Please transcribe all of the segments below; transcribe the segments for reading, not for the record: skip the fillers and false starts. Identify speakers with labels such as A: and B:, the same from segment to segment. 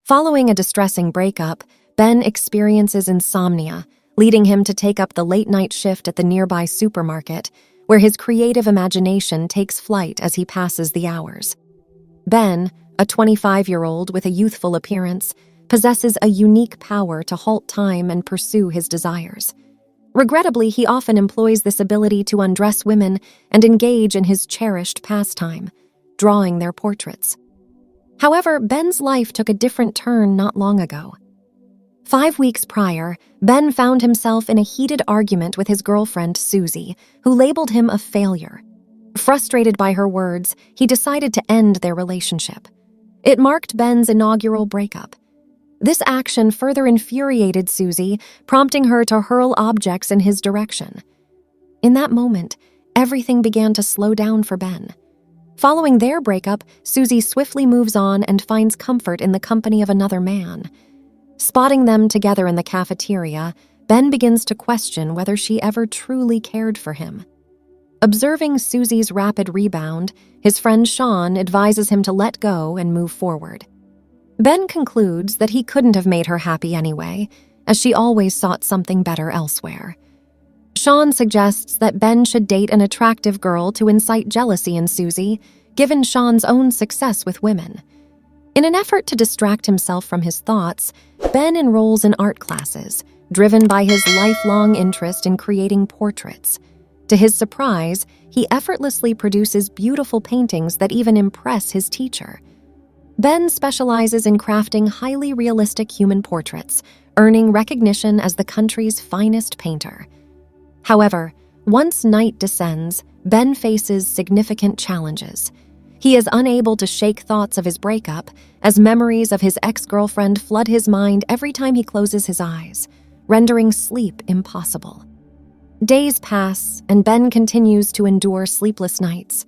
A: Following a distressing breakup, Ben experiences insomnia, leading him to take up the late-night shift at the nearby supermarket, where his creative imagination takes flight as he passes the hours. Ben, a 25-year-old with a youthful appearance, possesses a unique power to halt time and pursue his desires. Regrettably, he often employs this ability to undress women and engage in his cherished pastime, drawing their portraits. However, Ben's life took a different turn not long ago. 5 weeks prior, Ben found himself in a heated argument with his girlfriend, Susie, who labeled him a failure. Frustrated by her words, he decided to end their relationship. It marked Ben's inaugural breakup. This action further infuriated Susie, prompting her to hurl objects in his direction. In that moment, everything began to slow down for Ben. Following their breakup, Susie swiftly moves on and finds comfort in the company of another man. Spotting them together in the cafeteria, Ben begins to question whether she ever truly cared for him. Observing Susie's rapid rebound, his friend Sharon advises him to let go and move forward. Ben concludes that he couldn't have made her happy anyway, as she always sought something better elsewhere. Sharon suggests that Ben should date an attractive girl to incite jealousy in Susie, given Sharon's own success with women. In an effort to distract himself from his thoughts, Ben enrolls in art classes, driven by his lifelong interest in creating portraits. To his surprise, he effortlessly produces beautiful paintings that even impress his teacher. Ben specializes in crafting highly realistic human portraits, earning recognition as the country's finest painter. However, once night descends, Ben faces significant challenges. He is unable to shake thoughts of his breakup, as memories of his ex-girlfriend flood his mind every time he closes his eyes, rendering sleep impossible. Days pass, and Ben continues to endure sleepless nights.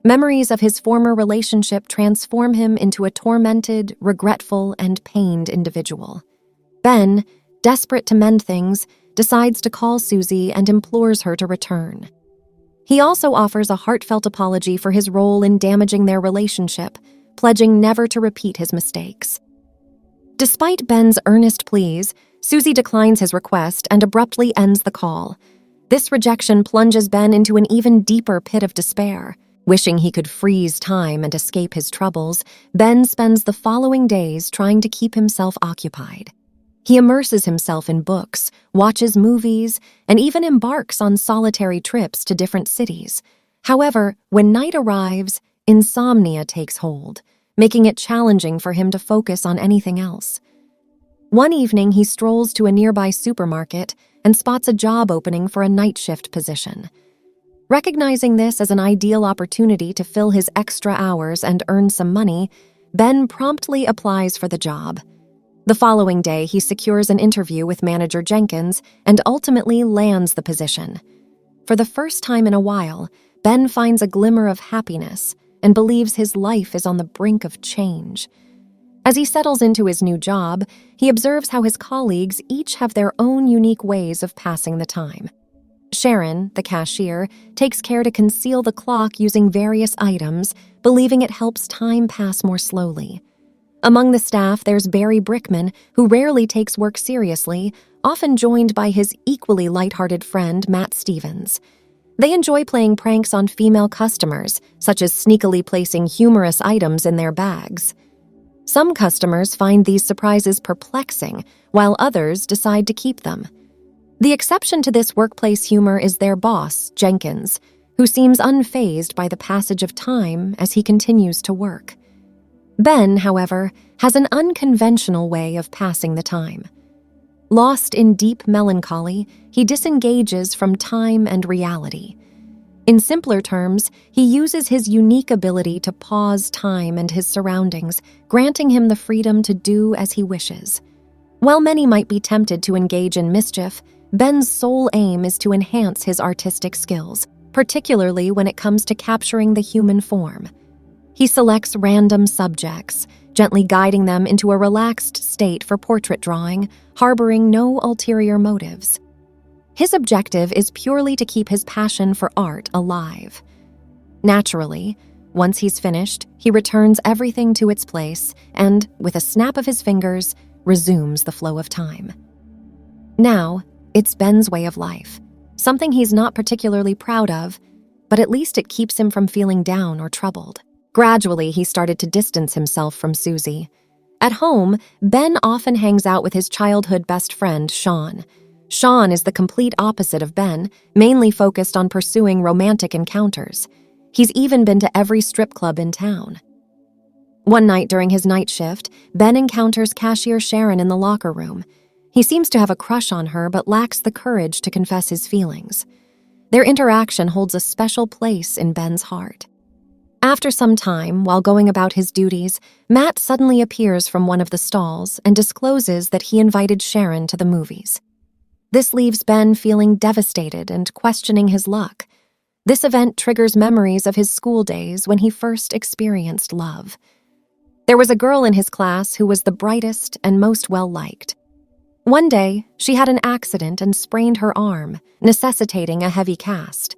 A: Memories of his former relationship transform him into a tormented, regretful, and pained individual. Ben, desperate to mend things, decides to call Susie and implores her to return. He also offers a heartfelt apology for his role in damaging their relationship, pledging never to repeat his mistakes. Despite Ben's earnest pleas, Susie declines his request and abruptly ends the call. This rejection plunges Ben into an even deeper pit of despair. Wishing he could freeze time and escape his troubles, Ben spends the following days trying to keep himself occupied. He immerses himself in books, watches movies, and even embarks on solitary trips to different cities. However, when night arrives, insomnia takes hold, making it challenging for him to focus on anything else. One evening, he strolls to a nearby supermarket and spots a job opening for a night shift position. Recognizing this as an ideal opportunity to fill his extra hours and earn some money, Ben promptly applies for the job. The following day, he secures an interview with manager Jenkins and ultimately lands the position. For the first time in a while, Ben finds a glimmer of happiness and believes his life is on the brink of change. As he settles into his new job, he observes how his colleagues each have their own unique ways of passing the time. Sharon, the cashier, takes care to conceal the clock using various items, believing it helps time pass more slowly. Among the staff, there's Barry Brickman, who rarely takes work seriously, often joined by his equally lighthearted friend, Matt Stevens. They enjoy playing pranks on female customers, such as sneakily placing humorous items in their bags. Some customers find these surprises perplexing, while others decide to keep them. The exception to this workplace humor is their boss, Jenkins, who seems unfazed by the passage of time as he continues to work. Ben, however, has an unconventional way of passing the time. Lost in deep melancholy, he disengages from time and reality. In simpler terms, he uses his unique ability to pause time and his surroundings, granting him the freedom to do as he wishes. While many might be tempted to engage in mischief, Ben's sole aim is to enhance his artistic skills, particularly when it comes to capturing the human form. He selects random subjects, gently guiding them into a relaxed state for portrait drawing, harboring no ulterior motives. His objective is purely to keep his passion for art alive. Naturally, Once he's finished, he returns everything to its place and, with a snap of his fingers, resumes the flow of time. Now, it's Ben's way of life, something he's not particularly proud of, but at least it keeps him from feeling down or troubled. Gradually, he started to distance himself from Susie. At home, Ben often hangs out with his childhood best friend, Sharon. Sharon is the complete opposite of Ben, mainly focused on pursuing romantic encounters. He's even been to every strip club in town. One night during his night shift, Ben encounters cashier Sharon in the locker room. He seems to have a crush on her but lacks the courage to confess his feelings. Their interaction holds a special place in Ben's heart. After some time, while going about his duties, Matt suddenly appears from one of the stalls and discloses that he invited Sharon to the movies. This leaves Ben feeling devastated and questioning his luck. This event triggers memories of his school days when he first experienced love. There was a girl in his class who was the brightest and most well-liked. One day, she had an accident and sprained her arm, necessitating a heavy cast.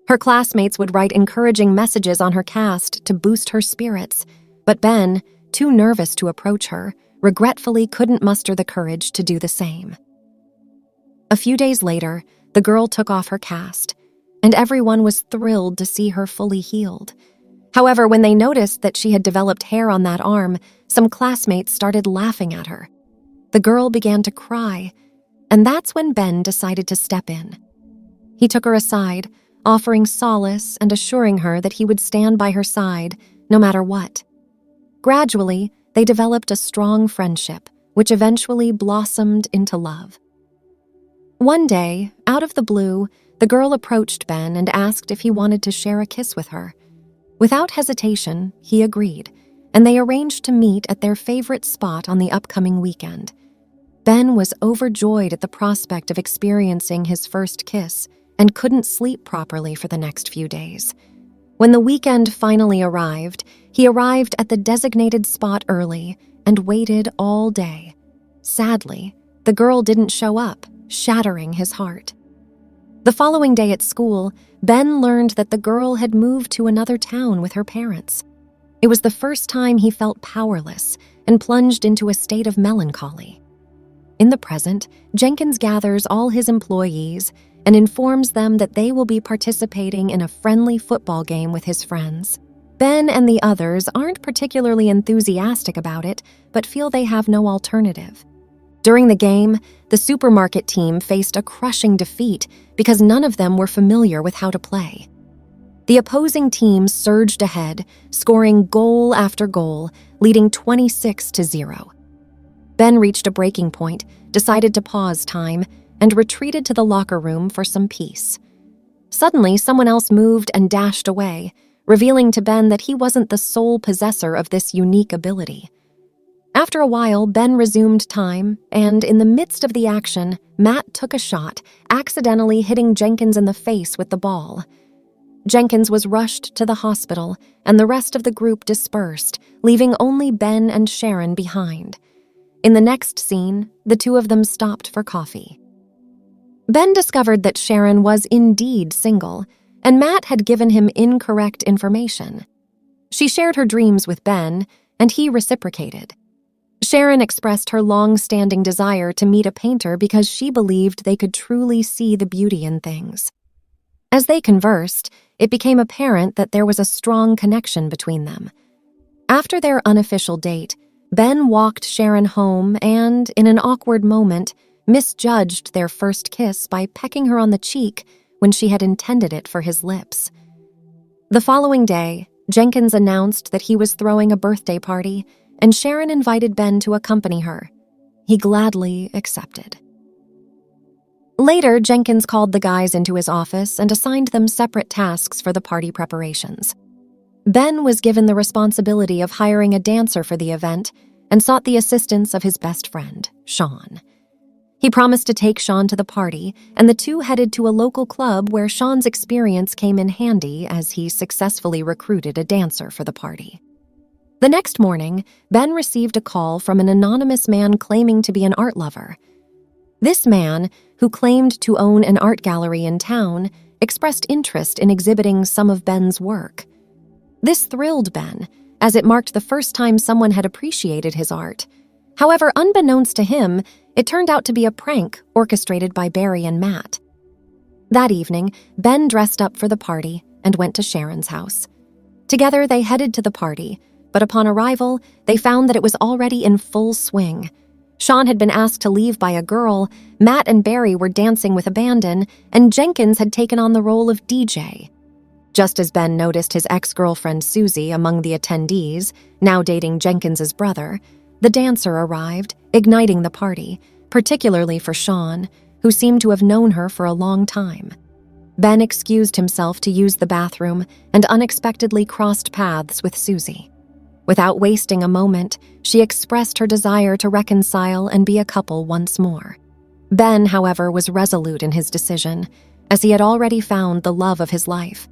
A: Her classmates would write encouraging messages on her cast to boost her spirits, but Ben, too nervous to approach her, regretfully couldn't muster the courage to do the same. A few days later, the girl took off her cast, and everyone was thrilled to see her fully healed. However, when they noticed that she had developed hair on that arm, some classmates started laughing at her. The girl began to cry, and that's when Ben decided to step in. He took her aside, offering solace and assuring her that he would stand by her side no matter what. Gradually, they developed a strong friendship, which eventually blossomed into love. One day, out of the blue, the girl approached Ben and asked if he wanted to share a kiss with her. Without hesitation, he agreed, and they arranged to meet at their favorite spot on the upcoming weekend. Ben was overjoyed at the prospect of experiencing his first kiss and couldn't sleep properly for the next few days. When the weekend finally arrived, he arrived at the designated spot early and waited all day. Sadly, the girl didn't show up, shattering his heart. The following day at school, Ben learned that the girl had moved to another town with her parents. It was the first time he felt powerless and plunged into a state of melancholy. In the present, Jenkins gathers all his employees and informs them that they will be participating in a friendly football game with his friends. Ben and the others aren't particularly enthusiastic about it, but feel they have no alternative. During the game, the supermarket team faced a crushing defeat because none of them were familiar with how to play. The opposing team surged ahead, scoring goal after goal, leading 26-0. Ben reached a breaking point, decided to pause time, and retreated to the locker room for some peace. Suddenly, someone else moved and dashed away, revealing to Ben that he wasn't the sole possessor of this unique ability. After a while, Ben resumed time, and in the midst of the action, Matt took a shot, accidentally hitting Jenkins in the face with the ball. Jenkins was rushed to the hospital, and the rest of the group dispersed, leaving only Ben and Sharon behind. In the next scene, the two of them stopped for coffee. Ben discovered that Sharon was indeed single, and Matt had given him incorrect information. She shared her dreams with Ben, and he reciprocated. Sharon expressed her long-standing desire to meet a painter because she believed they could truly see the beauty in things. As they conversed, it became apparent that there was a strong connection between them. After their unofficial date, Ben walked Sharon home and, in an awkward moment, misjudged their first kiss by pecking her on the cheek when she had intended it for his lips. The following day, Jenkins announced that he was throwing a birthday party, and Sharon invited Ben to accompany her. He gladly accepted. Later, Jenkins called the guys into his office and assigned them separate tasks for the party preparations. Ben was given the responsibility of hiring a dancer for the event and sought the assistance of his best friend, Sharon. He promised to take Sharon to the party, and the two headed to a local club where Sharon's experience came in handy as he successfully recruited a dancer for the party. The next morning, Ben received a call from an anonymous man claiming to be an art lover. This man, who claimed to own an art gallery in town, expressed interest in exhibiting some of Ben's work. This thrilled Ben, as it marked the first time someone had appreciated his art. However, unbeknownst to him, it turned out to be a prank orchestrated by Barry and Matt. That evening, Ben dressed up for the party and went to Sharon's house. Together, they headed to the party, but upon arrival, they found that it was already in full swing. Sean had been asked to leave by a girl, Matt and Barry were dancing with abandon, and Jenkins had taken on the role of DJ. Just as Ben noticed his ex-girlfriend Susie among the attendees, now dating Jenkins's brother, the dancer arrived, igniting the party, particularly for Sean, who seemed to have known her for a long time. Ben excused himself to use the bathroom and unexpectedly crossed paths with Susie. Without wasting a moment, she expressed her desire to reconcile and be a couple once more. Ben, however, was resolute in his decision, as he had already found the love of his life.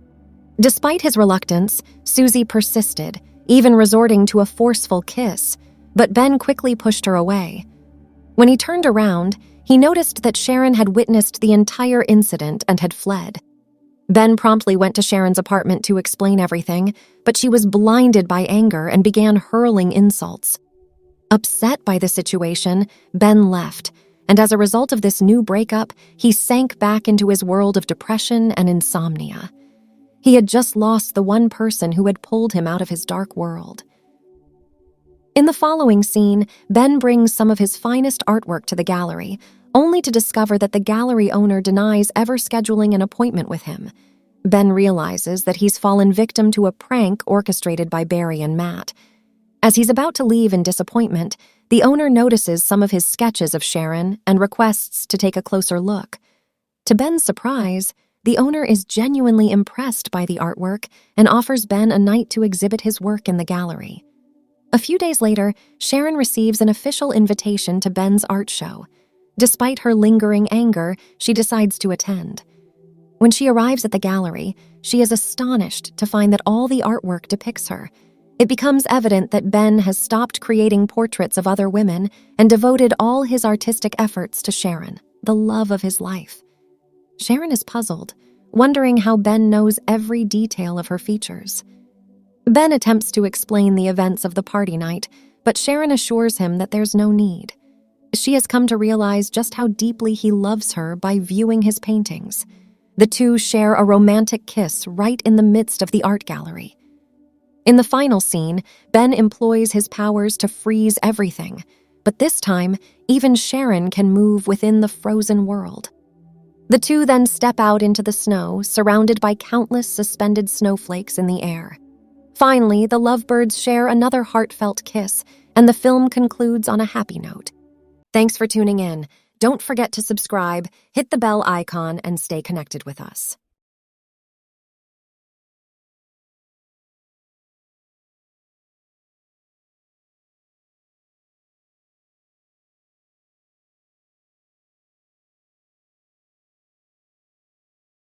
A: Despite his reluctance, Susie persisted, even resorting to a forceful kiss, but Ben quickly pushed her away. When he turned around, he noticed that Sharon had witnessed the entire incident and had fled. Ben promptly went to Sharon's apartment to explain everything, but she was blinded by anger and began hurling insults. Upset by the situation, Ben left, and as a result of this new breakup, he sank back into his world of depression and insomnia. He had just lost the one person who had pulled him out of his dark world. In the following scene, Ben brings some of his finest artwork to the gallery, only to discover that the gallery owner denies ever scheduling an appointment with him. Ben realizes that he's fallen victim to a prank orchestrated by Barry and Matt. As he's about to leave in disappointment, the owner notices some of his sketches of Sharon and requests to take a closer look. To Ben's surprise, the owner is genuinely impressed by the artwork and offers Ben a night to exhibit his work in the gallery. A few days later, Sharon receives an official invitation to Ben's art show. Despite her lingering anger, she decides to attend. When she arrives at the gallery, she is astonished to find that all the artwork depicts her. It becomes evident that Ben has stopped creating portraits of other women and devoted all his artistic efforts to Sharon, the love of his life. Sharon is puzzled, wondering how Ben knows every detail of her features. Ben attempts to explain the events of the party night, but Sharon assures him that there's no need. She has come to realize just how deeply he loves her by viewing his paintings. The two share a romantic kiss right in the midst of the art gallery. In the final scene, Ben employs his powers to freeze everything, but this time, even Sharon can move within the frozen world. The two then step out into the snow, surrounded by countless suspended snowflakes in the air. Finally, the lovebirds share another heartfelt kiss, and the film concludes on a happy note. Thanks for tuning in. Don't forget to subscribe, hit the bell icon, and stay connected with us.